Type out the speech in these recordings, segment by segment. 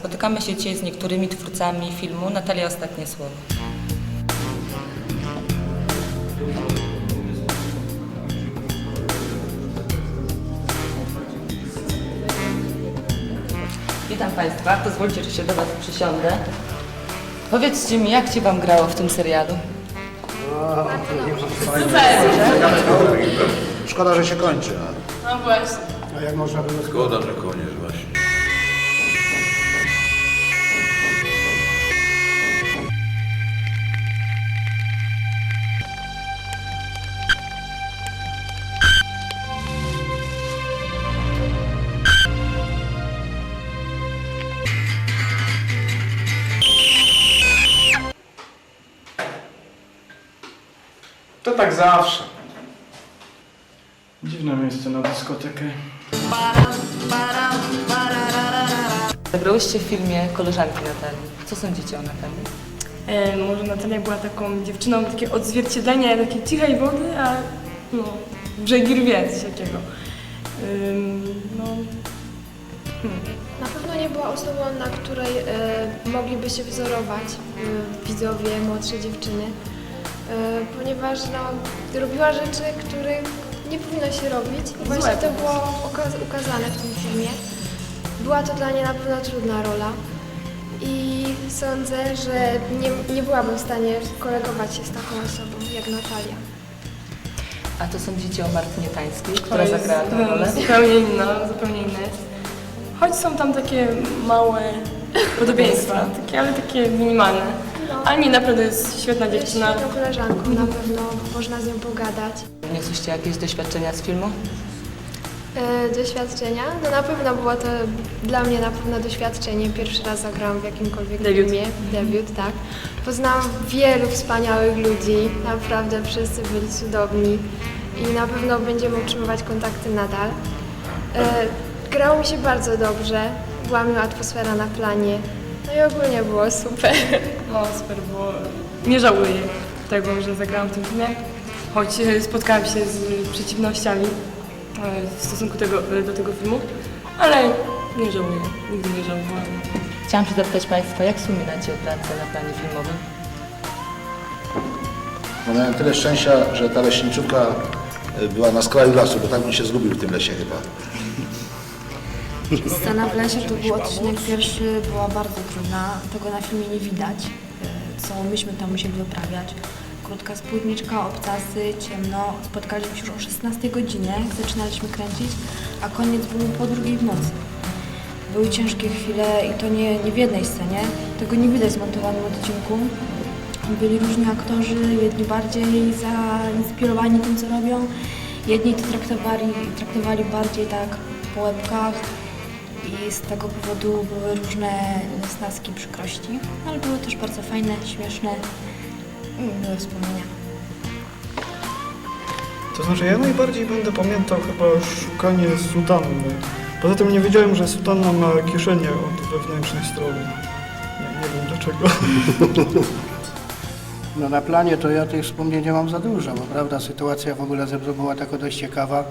Spotykamy się dzisiaj z niektórymi twórcami filmu. Natalia, ostatnie słowo. Witam Państwa, pozwólcie, że się do Was przysiądę. Powiedzcie mi, jak Ci Wam grało w tym serialu? Szkoda, że się kończy. No właśnie. A jak można było... Szkoda, że koniec właśnie. To tak zawsze. Dziwne miejsce na dyskotekę. Zagrałyście w filmie koleżanki Natalii. Co sądzicie o Natalii? Może Natalia była taką dziewczyną, takie odzwierciedlenie takiej cichej wody, a no, brzegi rwie, coś takiego. Na pewno nie była osobą, na której mogliby się wzorować widzowie, młodsze dziewczyny, ponieważ robiła rzeczy, których nie powinno się robić i właśnie to było ukazane w tym filmie. Była to dla niej na pewno trudna rola i sądzę, że nie byłabym w stanie kolegować się z taką osobą jak Natalia. A co sądzicie o Martynie Tańskiej, która zagrała tę rolę? Zupełnie inna jest. Choć są tam takie małe podobieństwa, ale takie minimalne. Ale nie, naprawdę jest świetna Jest dziewczyna. świetną koleżanką, na pewno można z nią pogadać. Niosłyście jakieś doświadczenia z filmu? Doświadczenia? No na pewno było to dla mnie na pewno doświadczenie. Pierwszy raz zagrałam w jakimkolwiek Debiut. filmie. Debiut, tak. Poznałam wielu wspaniałych ludzi, naprawdę wszyscy byli cudowni i na pewno będziemy utrzymywać kontakty nadal. Grało mi się bardzo dobrze, była miła atmosfera na planie, no i ogólnie było super. No super było. Nie żałuję tego, że zagrałam w tym filmie, choć spotkałam się z przeciwnościami w stosunku do tego filmu, ale nie żałuję, nigdy nie żałowałam. Chciałam się zapytać Państwa, jak wspominacie pracę na planie filmowym? No miałem tyle szczęścia, że ta leśniczówka była na skraju lasu, bo tak bym się zgubił w tym lesie chyba. Scena w lesie to był odcinek pierwszy, była bardzo trudna, tego na filmie nie widać, co myśmy tam musieli wyprawiać. Krótka spódniczka, obcasy, ciemno, spotkaliśmy się już o 16 godzinie, zaczynaliśmy kręcić, a koniec był po 2 w nocy. Były ciężkie chwile i to nie w jednej scenie, tego nie widać w zmontowanym odcinku. Byli różni aktorzy, jedni bardziej zainspirowani tym, co robią, jedni to traktowali bardziej tak po łebkach i z tego powodu były różne niesnaski, przykrości, ale były też bardzo fajne, śmieszne i miłe wspomnienia. To znaczy ja najbardziej będę pamiętał chyba szukanie sutanny. Poza tym nie wiedziałem, że sutanna ma kieszenie od wewnętrznej strony. Nie wiem dlaczego. No na planie to ja tych wspomnień nie mam za dużo, bo prawda, sytuacja w ogóle ze mną była taka dość ciekawa.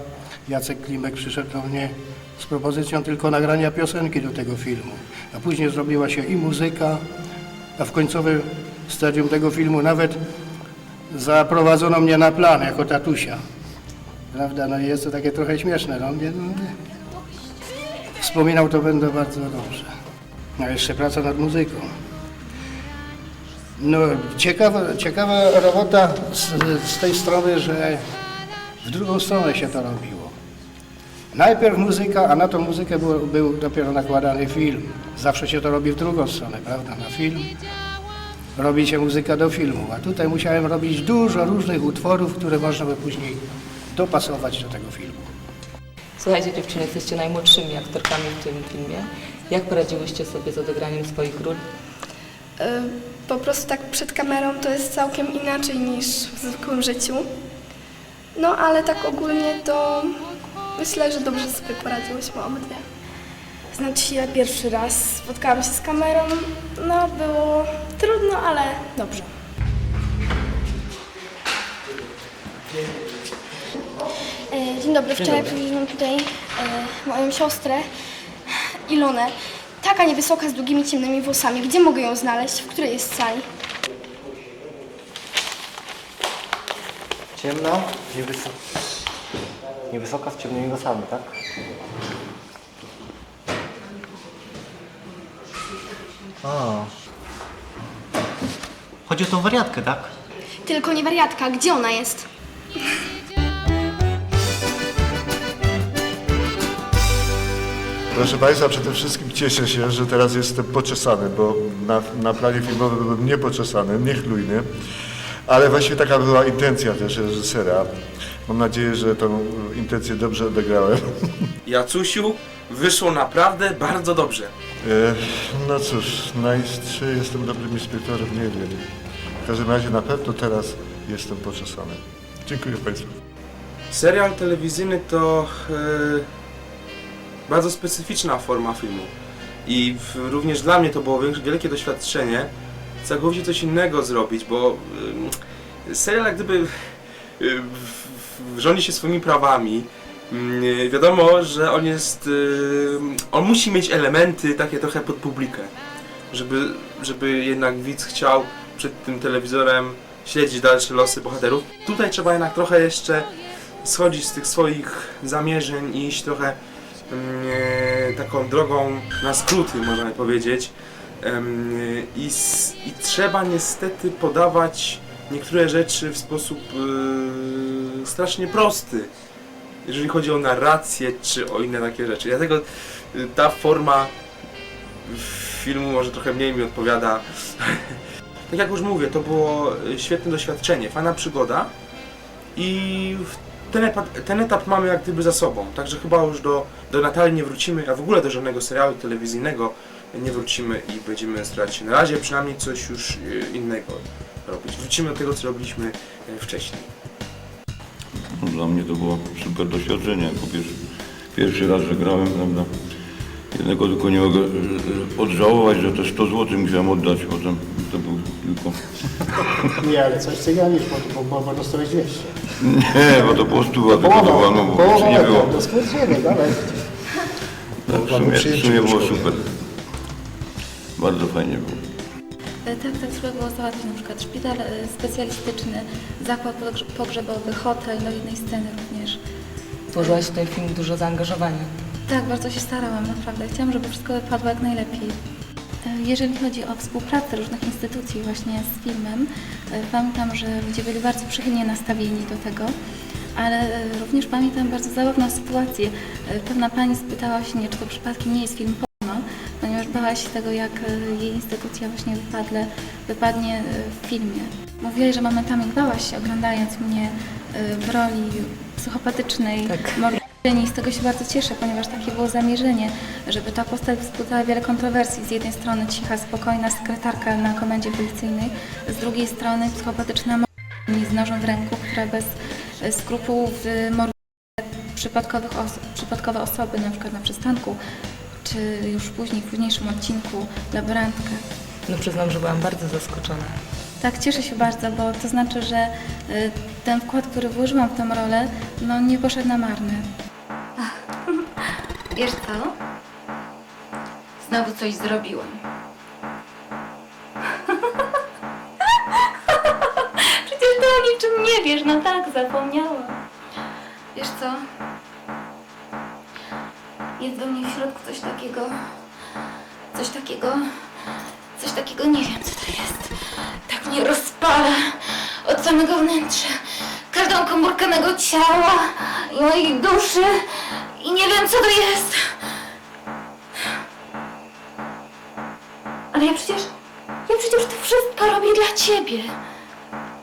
Jacek Klimek przyszedł do mnie z propozycją tylko nagrania piosenki do tego filmu. A później zrobiła się i muzyka, a w końcowym stadium tego filmu nawet zaprowadzono mnie na plan jako tatusia. Prawda, no i jest to takie trochę śmieszne, no mnie. Wspominał to będę bardzo dobrze. A jeszcze praca nad muzyką. No, ciekawa robota z tej strony, że w drugą stronę się to robiło. Najpierw muzyka, a na tą muzykę był dopiero nakładany film. Zawsze się to robi w drugą stronę, prawda? Na film robi się muzyka do filmu, a tutaj musiałem robić dużo różnych utworów, które można by później dopasować do tego filmu. Słuchajcie dziewczyny, jesteście najmłodszymi aktorkami w tym filmie. Jak poradziłyście sobie z odegraniem swoich ról? Po prostu tak przed kamerą to jest całkiem inaczej niż w zwykłym życiu. No ale tak ogólnie to myślę, że dobrze sobie poradziłyśmy obydwie. Znaczy ja pierwszy raz spotkałam się z kamerą, no było trudno, ale dobrze. Dzień dobry, wczoraj przywieźliśmy tutaj moją siostrę Ilonę. Taka niewysoka, z długimi, ciemnymi włosami. Gdzie mogę ją znaleźć? W której jest sali? Ciemna, niewysoka z ciemnymi włosami, tak? O. Chodzi o tą wariatkę, tak? Tylko nie wariatka. Gdzie ona jest? Proszę Państwa, przede wszystkim cieszę się, że teraz jestem poczesany, bo na planie filmowym byłem niepoczesany, niechlujny, ale właściwie taka była intencja też reżysera. Mam nadzieję, że tą intencję dobrze odegrałem. Jacusiu, wyszło naprawdę bardzo dobrze. No cóż, czy jestem dobrym inspektorem, nie wiem. W każdym razie na pewno teraz jestem poczesany. Dziękuję Państwu. Serial telewizyjny to bardzo specyficzna forma filmu i również dla mnie to było wielkie doświadczenie całkowicie coś innego zrobić, bo serial jak gdyby rządzi się swoimi prawami. Wiadomo, że on musi mieć elementy takie trochę pod publikę, żeby jednak widz chciał przed tym telewizorem śledzić dalsze losy bohaterów. Tutaj trzeba jednak trochę jeszcze schodzić z tych swoich zamierzeń i iść trochę taką drogą na skróty, można powiedzieć. I trzeba niestety podawać niektóre rzeczy w sposób strasznie prosty, jeżeli chodzi o narrację czy o inne takie rzeczy. Dlatego ta forma filmu może trochę mniej mi odpowiada. Tak jak już mówię, to było świetne doświadczenie, fajna przygoda i ten etap mamy jak gdyby za sobą, także chyba już do Natalii nie wrócimy, a w ogóle do żadnego serialu telewizyjnego nie wrócimy i będziemy starać się na razie przynajmniej coś już innego robić. Wrócimy do tego, co robiliśmy wcześniej. Dla mnie to było super doświadczenie, jako pierwszy raz, że grałem, prawda. Jednego tylko nie mogę odżałować, że te 100 zł musiałem oddać, potem to był tylko... Nie, ale coś cyganisz, bo dostałeś 200. Nie, bo to było 100 tylko dawano, bo więcej nie było. To stwierdzenie, dalej. W sumie było super. Bardzo fajnie było. Tak, trzeba było załatwić na przykład szpital specjalistyczny, zakład pogrzebowy, hotel do jednej sceny również. Włożyłaś w ten film dużo zaangażowania. Tak, bardzo się starałam, naprawdę. Chciałam, żeby wszystko wypadło jak najlepiej. Jeżeli chodzi o współpracę różnych instytucji właśnie z filmem, pamiętam, że ludzie byli bardzo przychylnie nastawieni do tego, ale również pamiętam bardzo zabawną sytuację. Pewna pani spytała się mnie, czy to przypadkiem nie jest film porno, ponieważ bała się tego, jak jej instytucja właśnie wypadnie w filmie. Mówiła, że momentami bała się, oglądając mnie w roli psychopatycznej, i z tego się bardzo cieszę, ponieważ takie było zamierzenie, żeby ta postać wzbudzała wiele kontrowersji. Z jednej strony cicha, spokojna sekretarka na komendzie policyjnej, z drugiej strony psychopatyczna z nożem w ręku, która bez skrupułów morduje przypadkowe osoby, na przykład na przystanku, czy już później, w późniejszym odcinku laborantkę. No przyznam, że byłam bardzo zaskoczona. Tak, cieszę się bardzo, bo to znaczy, że ten wkład, który włożyłam w tę rolę, no nie poszedł na marne. Wiesz co? Znowu coś zrobiłam. Przecież ty o niczym nie wiesz, no tak, zapomniałam. Wiesz co? Jest we mnie w środku coś takiego, nie wiem co to jest. Tak mnie rozpala od samego wnętrza, każdą komórkę mego ciała i mojej duszy i nie wiem co to jest. Ale ja przecież to wszystko robię dla Ciebie.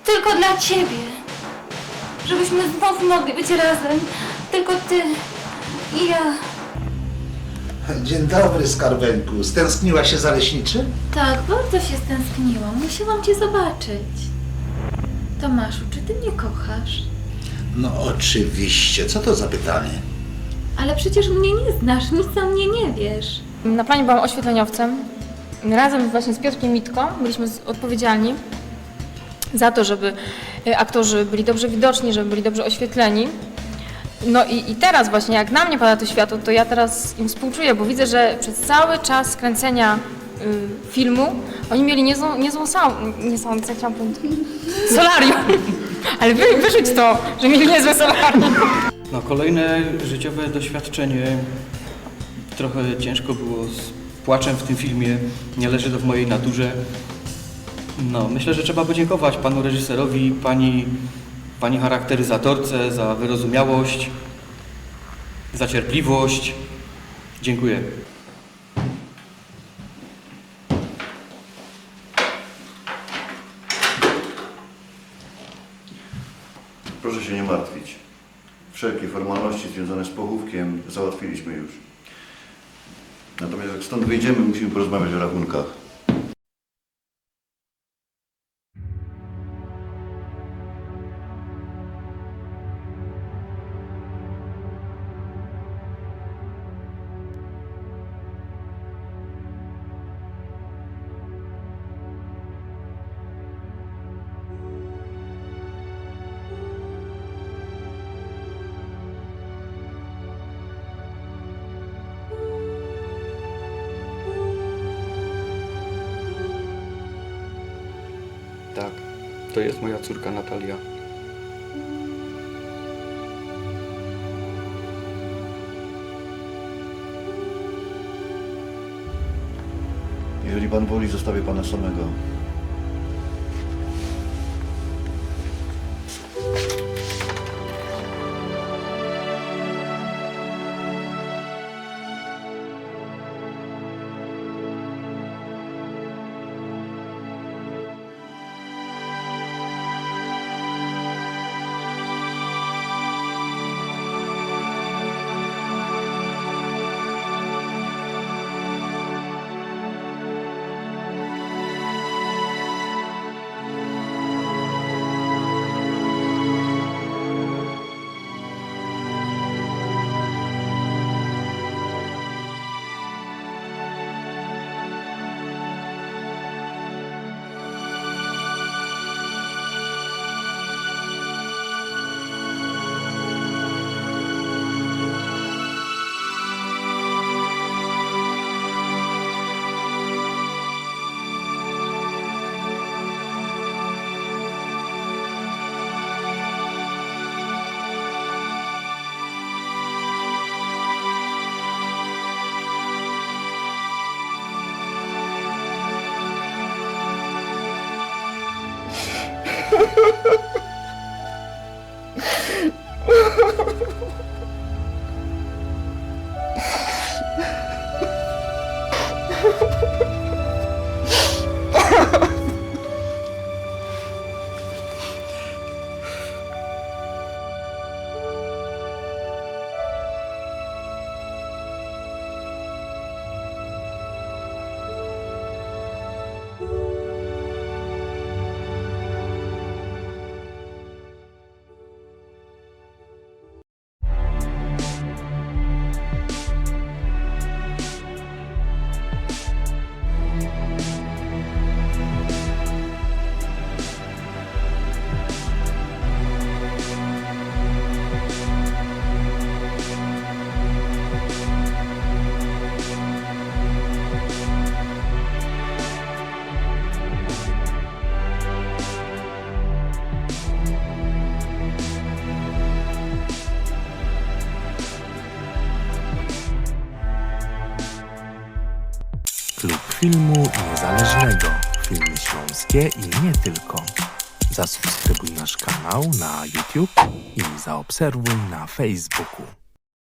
Tylko dla Ciebie. Żebyśmy znów mogli być razem. Tylko Ty i ja. Dzień dobry, skarbeńku. Stęskniłaś się za leśniczym? Tak, bardzo się stęskniłam. Musiałam Cię zobaczyć. Tomaszu, czy Ty mnie kochasz? No oczywiście. Co to za pytanie? Ale przecież mnie nie znasz, nic o mnie nie wiesz. Na planie byłam oświetleniowcem. Razem właśnie z Piotrkiem Mitko byliśmy odpowiedzialni za to, żeby aktorzy byli dobrze widoczni, żeby byli dobrze oświetleni. No i teraz właśnie, jak na mnie pada to światło, to ja teraz im współczuję, bo widzę, że przez cały czas kręcenia filmu oni mieli niezłą solarium. Ale wyrzuć to, że mieli niezłe solarium. No, kolejne życiowe doświadczenie. Trochę ciężko było z płaczem w tym filmie. Nie leży to w mojej naturze. No, myślę, że trzeba podziękować panu reżyserowi, pani charakteryzatorce za wyrozumiałość, za cierpliwość. Dziękuję. Proszę się nie martwić. Wszelkie formalności związane z pochówkiem załatwiliśmy już. Natomiast jak stąd wyjdziemy, musimy porozmawiać o rachunkach. Tak, to jest moja córka Natalia. Jeżeli pan woli, zostawię pana samego. Klub Filmu Niezależnego. Filmy śląskie i nie tylko. Zasubskrybuj nasz kanał na YouTube i zaobserwuj na Facebooku.